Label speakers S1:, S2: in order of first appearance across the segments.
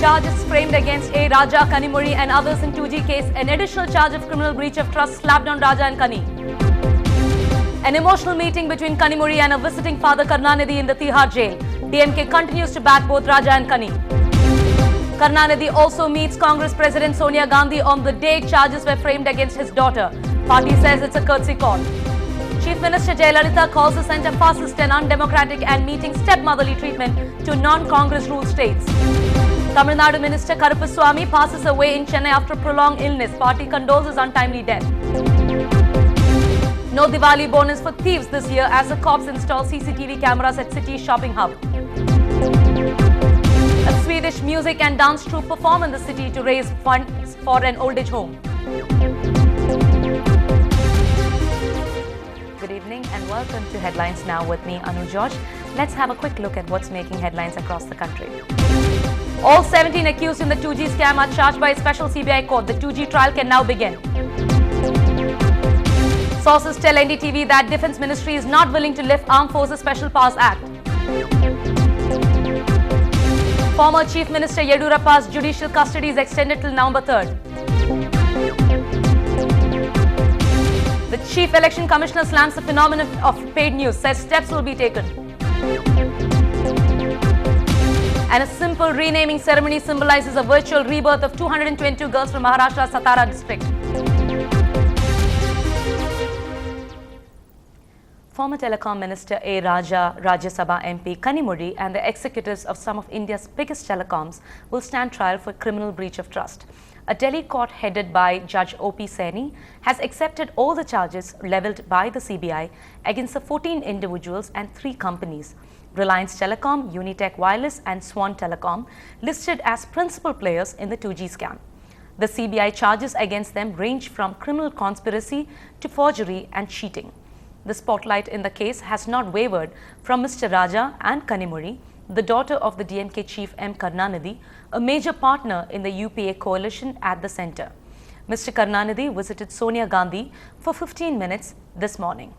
S1: Charges framed against A. Raja, Kanimuri and others in 2G case. An additional charge of criminal breach of trust slapped on Raja and Kani. An emotional meeting between Kanimuri and a visiting father Karunanidhi in the Tihar jail. DMK continues to back both Raja and Kani. Karunanidhi also meets Congress President Sonia Gandhi on the day charges were framed against his daughter. Party says it's a courtesy call. Chief Minister Jayalalitha calls the centre fascist and undemocratic and meeting stepmotherly treatment to non-Congress ruled states. Tamil Nadu Minister Karupaswamy passes away in Chennai after prolonged illness. Party condoles his untimely death. No Diwali bonus for thieves this year as the cops install CCTV cameras at City Shopping Hub. A Swedish music and dance troupe perform in the city to raise funds for an old age home. Good evening and welcome to Headlines Now with me, Anu George. Let's have a quick look at what's making headlines across the country. All 17 accused in the 2G scam are charged by a special CBI court. The 2G trial can now begin. Sources tell NDTV that Defence Ministry is not willing to lift Armed Forces Special Powers Act. Former Chief Minister Yedurappa's judicial custody is extended till November 3rd. The Chief Election Commissioner slams the phenomenon of paid news, says steps will be taken. And a simple renaming ceremony symbolizes a virtual rebirth of 222 girls from Maharashtra's Satara district. Former Telecom Minister A. Raja, Rajya Sabha MP Kanimuri and the executives of some of India's biggest telecoms will stand trial for criminal breach of trust. A Delhi court headed by Judge O.P. Saini has accepted all the charges levelled by the CBI against the 14 individuals and 3 companies, Reliance Telecom, Unitech Wireless and Swan Telecom, listed as principal players in the 2G scam. The CBI charges against them range from criminal conspiracy to forgery and cheating. The spotlight in the case has not wavered from Mr. Raja and Kanimuri, the daughter of the DMK chief M. Karunanidhi, a major partner in the UPA coalition at the centre. Mr. Karunanidhi visited Sonia Gandhi for 15 minutes this morning.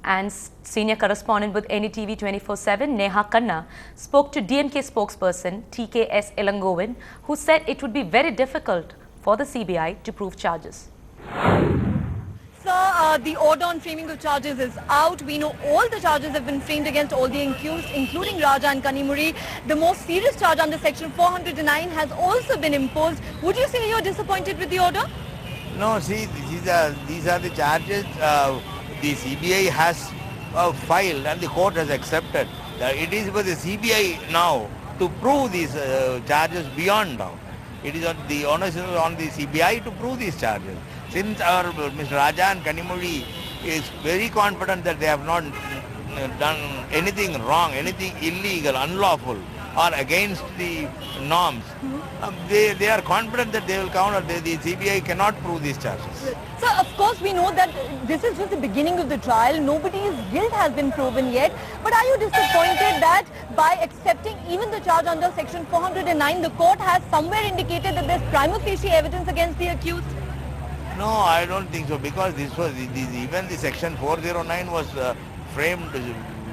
S1: And senior correspondent with NDTV 24/7, Neha Khanna, spoke to DMK spokesperson TKS Elangovan, who said it would be very difficult for the CBI to prove charges.
S2: Sir, the order on framing of charges is out. We know all the charges have been framed against all the accused, including Raja and Kanimuri. The most serious charge under Section 409 has also been imposed. Would you say you're disappointed with the order?
S3: No, see, these are the charges the CBI has filed and the court has accepted. It is for the CBI now to prove these charges beyond doubt. It is on the onus on the CBI to prove these charges. Since our Mr. Raja and Kanimuri is very confident that they have not done anything wrong, anything illegal, unlawful or against the norms, they are confident that they will counter. The CBI cannot prove these charges.
S2: Sir, of course we know that this is just the beginning of the trial. Nobody's guilt has been proven yet. But are you disappointed that by accepting even the charge under Section 409, the court has somewhere indicated that there's prima facie evidence against the accused?
S3: No, I don't think so, because this was even the Section 409 was framed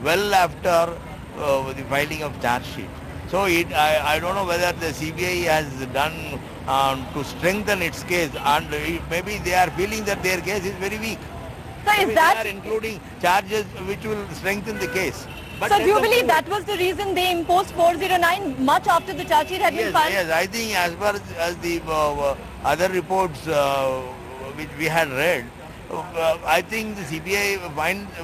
S3: well after the filing of charge sheet. So I don't know whether the CBI has done to strengthen its case, and maybe they are feeling that their case is very weak.
S2: So
S3: maybe
S2: is that...
S3: they are including charges which will strengthen the case. But
S2: so do you believe that was the reason they imposed 409 much after the charge sheet had been filed?
S3: Yes, I think as far as the other reports which we had read, I think the CBI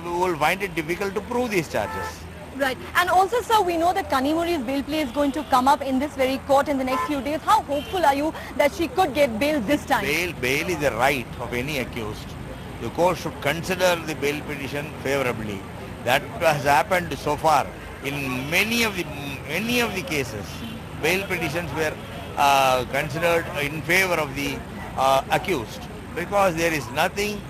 S3: will find it difficult to prove these charges.
S2: Right. And also, sir, we know that Kanimuri's bail plea is going to come up in this very court in the next few days. How hopeful are you that she could get bail this time?
S3: Bail is a right of any accused. The court should consider the bail petition favorably. That has happened so far in many of the cases. Bail petitions were considered in favor of the accused, because there is nothing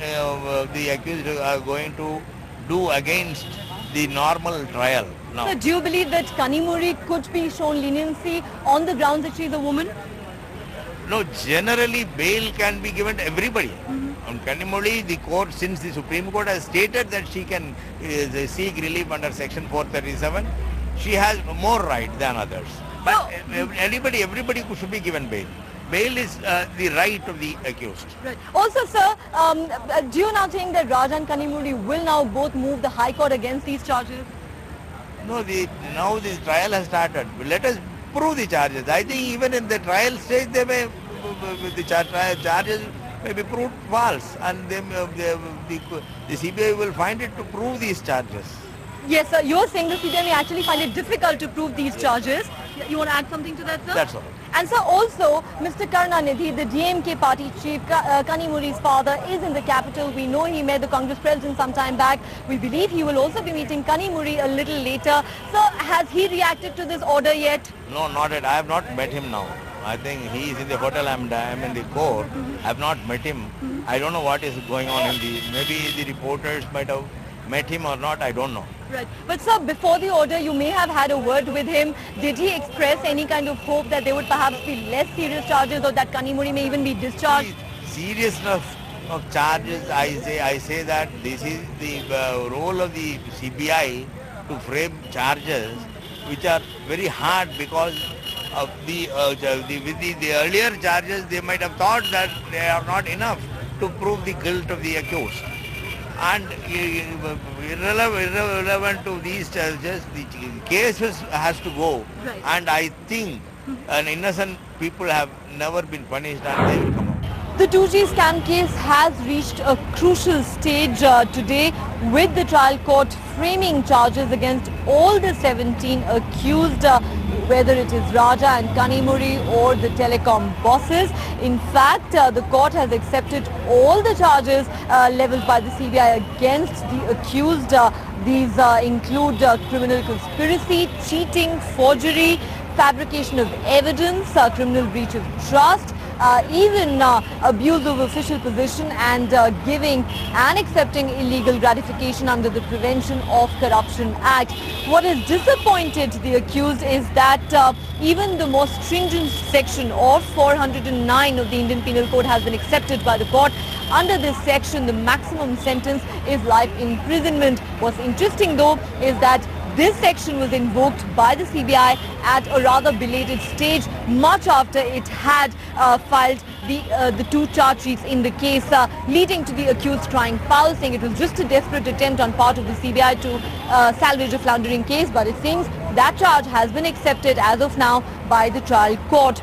S3: the accused are going to do against the normal trial now.
S2: So do you believe that Kanimuri could be shown leniency on the grounds that she is a woman?
S3: No, generally bail can be given to everybody. On Kanimuri, the court, since the Supreme Court has stated that she can seek relief under Section 437, she has more right than others. But everybody should be given bail. Bail is the right of the accused.
S2: Right. Also, sir, do you now think that Raja and Kanimuri will now both move the High Court against these charges?
S3: No, now the trial has started. Let us prove the charges. I think even in the trial stage, they may the charges may be proved false, and the CBI will find it to prove these charges.
S2: Yes, sir. You're saying the CBI may actually find it difficult to prove these charges. You want to add something to that, sir?
S3: That's all.
S2: And sir, also, Mr. Karunanidhi, the DMK party chief, Kanimuri's father, is in the capital. We know he met the Congress president some time back. We believe he will also be meeting Kanimuri a little later. Sir, has he reacted to this order yet?
S3: No, not yet. I have not met him now. I think he is in the hotel. I'm in the court. I have not met him. I don't know what is going on in the. Maybe the reporters might have met him or not. I don't know.
S2: Right. But sir, before the order, you may have had a word with him. Did he express any kind of hope that there would perhaps be less serious charges, or that Kanimuri may even be discharged?
S3: The seriousness of charges, I say that this is the role of the CBI to frame charges which are very hard, because of the earlier charges they might have thought that they are not enough to prove the guilt of the accused. And irrelevant to these charges, the case has to go.
S2: Right.
S3: And I think an innocent people have never been punished, and they will come out.
S2: The 2G scam case has reached a crucial stage today, with the trial court framing charges against all the 17 accused, whether it is Raja and Kanimuri or the telecom bosses. In fact, the court has accepted all the charges leveled by the CBI against the accused. These include criminal conspiracy, cheating, forgery, fabrication of evidence, criminal breach of trust, even abuse of official position, and giving and accepting illegal gratification under the Prevention of Corruption Act. What has disappointed the accused is that even the most stringent section of 409 of the Indian Penal Code has been accepted by the court. Under this section, the maximum sentence is life imprisonment. What's interesting though is that this section was invoked by the CBI at a rather belated stage, much after it had filed the two charge sheets in the case, leading to the accused crying foul, saying it was just a desperate attempt on part of the CBI to salvage a floundering case. But it seems that charge has been accepted as of now by the trial court.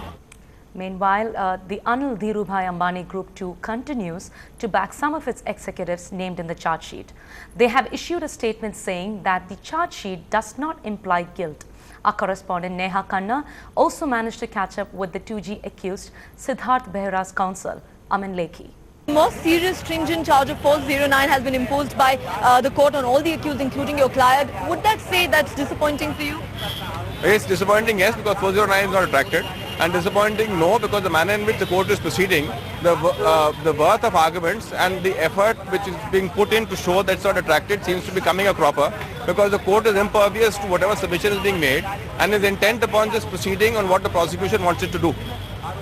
S1: Meanwhile, the Anil Dhirubhai Ambani Group 2 continues to back some of its executives named in the charge sheet. They have issued a statement saying that the charge sheet does not imply guilt. Our correspondent Neha Khanna also managed to catch up with the 2G accused Siddharth Behra's counsel, Amin Lekhi.
S2: The most serious stringent charge of 409 has been imposed by the court on all the accused, including your client. Would that say that's disappointing for you?
S4: It's disappointing, yes, because 409 is not attracted, and disappointing, no, because the manner in which the court is proceeding, the worth of arguments and the effort which is being put in to show that it's not attracted seems to be coming a cropper, because the court is impervious to whatever submission is being made and is intent upon just proceeding on what the prosecution wants it to do.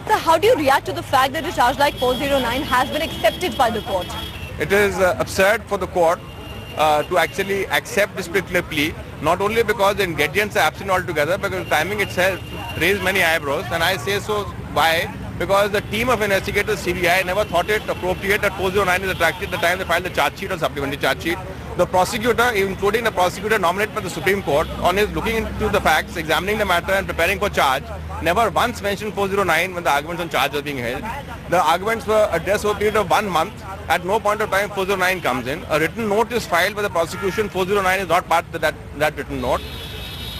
S2: So how do you react to the fact that a charge like 409 has been accepted by the court?
S4: It is absurd for the court to actually accept this particular plea, not only because the ingredients are absent altogether, because the timing itself raised many eyebrows, and I say so why? Because the team of investigators, CBI, never thought it appropriate that 409 is attracted at the time they filed the charge sheet or supplementary charge sheet. The prosecutor, including the prosecutor nominated by the Supreme Court, on his looking into the facts, examining the matter and preparing for charge, never once mentioned 409 when the arguments on charge were being held. The arguments were addressed over a period of 1 month. At no point of time 409 comes in. A written note is filed by the prosecution. 409 is not part of that written note.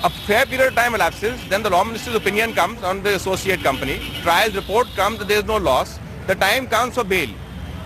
S4: A fair period of time elapses. Then the law minister's opinion comes on the associate company. Trial's report comes that there is no loss. The time comes for bail.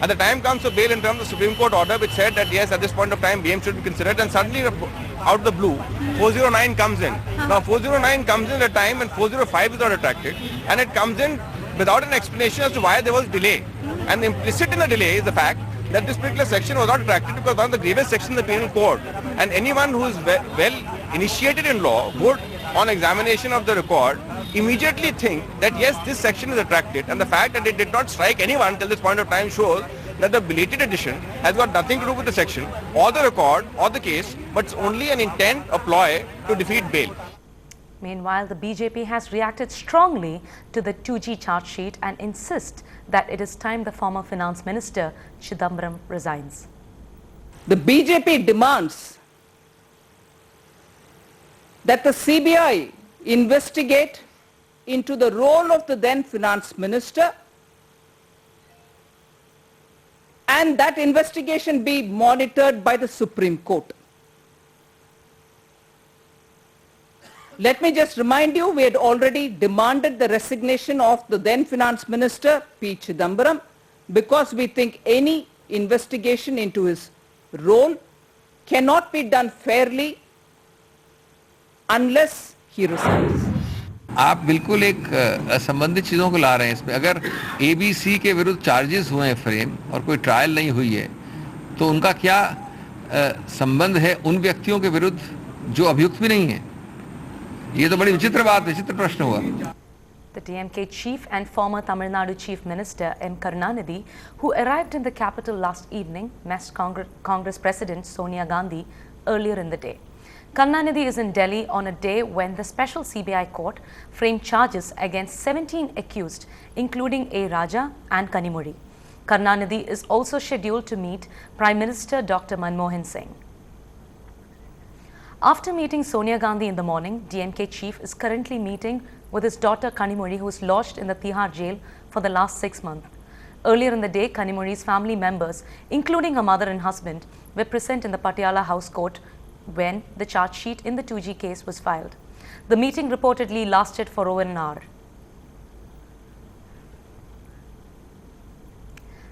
S4: And the time comes for bail in terms of the Supreme Court order, which said that yes, at this point of time, bail should be considered. And suddenly, out of the blue, 409 comes in. Now 409 comes in at a time when 405 is not attracted, and it comes in without an explanation as to why there was delay. And implicit in the delay is the fact that this particular section was not attracted because one of the gravest sections in the penal code. And anyone who is well initiated in law would, on examination of the record, immediately think that yes, this section is attracted, and the fact that it did not strike anyone till this point of time shows that the belated addition has got nothing to do with the section or the record or the case, but it's only an intent, a ploy to defeat bail.
S1: Meanwhile, the BJP has reacted strongly to the 2G charge sheet and insists that it is time the former finance minister Chidambaram resigns.
S5: The BJP demands that the CBI investigate into the role of the then finance minister and that investigation be monitored by the Supreme Court. Let me just remind you, we had already demanded the resignation of the then finance minister P. Chidambaram because we think any investigation into his role cannot be done fairly unless he resigns.
S4: आप बिल्कुल एक असंबंधित चीज़ों को ला रहे हैं इसमें. अगर ABC के विरुद्ध चार्जेस हुए हैं फ्रेम और कोई ट्रायल नहीं हुई है तो उनका क्या संबंध है उन व्यक्तियों के विरुद्ध जो अभियुक्त भी नहीं है? ये तो बड़ी विचित्र बात है, विचित्र प्रश्न हुआ.
S1: The DMK chief and former Tamil Nadu Chief Minister M. Karunanidhi, who arrived in the capital last evening, met Congress President Sonia Gandhi earlier in the day. Karunanidhi is in Delhi on a day when the special CBI court framed charges against 17 accused, including A. Raja and Kanimuri. Karunanidhi is also scheduled to meet Prime Minister Dr. Manmohan Singh. After meeting Sonia Gandhi in the morning, DMK chief is currently meeting with his daughter Kanimuri, who is lodged in the Tihar jail for the last 6 months. Earlier in the day, Kanimuri's family members, including her mother and husband, were present in the Patiala House Court when the charge sheet in the 2G case was filed. The meeting reportedly lasted for over an hour.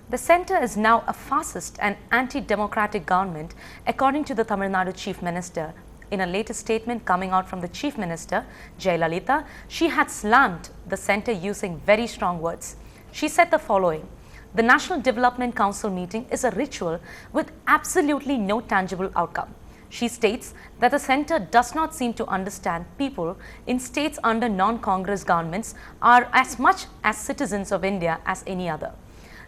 S1: The centre is now a fascist and anti-democratic government, according to the Tamil Nadu Chief Minister. In a latest statement coming out from the Chief Minister, Jayalalitha, she had slammed the centre using very strong words. She said the following: "The National Development Council meeting is a ritual with absolutely no tangible outcome." She states that the centre does not seem to understand people in states under non-Congress governments are as much as citizens of India as any other.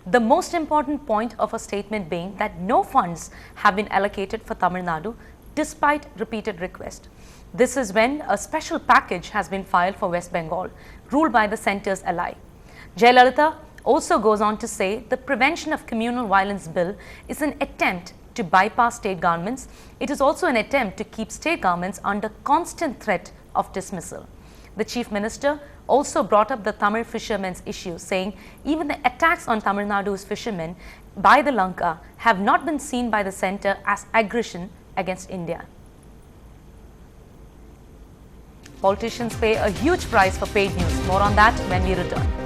S1: The most important point of her statement being that no funds have been allocated for Tamil Nadu despite repeated requests. This is when a special package has been filed for West Bengal, ruled by the centre's ally. Jayalalitha also goes on to say the Prevention of Communal Violence Bill is an attempt to bypass state governments. It is also an attempt to keep state governments under constant threat of dismissal. The Chief Minister also brought up the Tamil fishermen's issue, saying even the attacks on Tamil Nadu's fishermen by the Lanka have not been seen by the centre as aggression against India. Politicians pay a huge price for paid news. More on that when we return.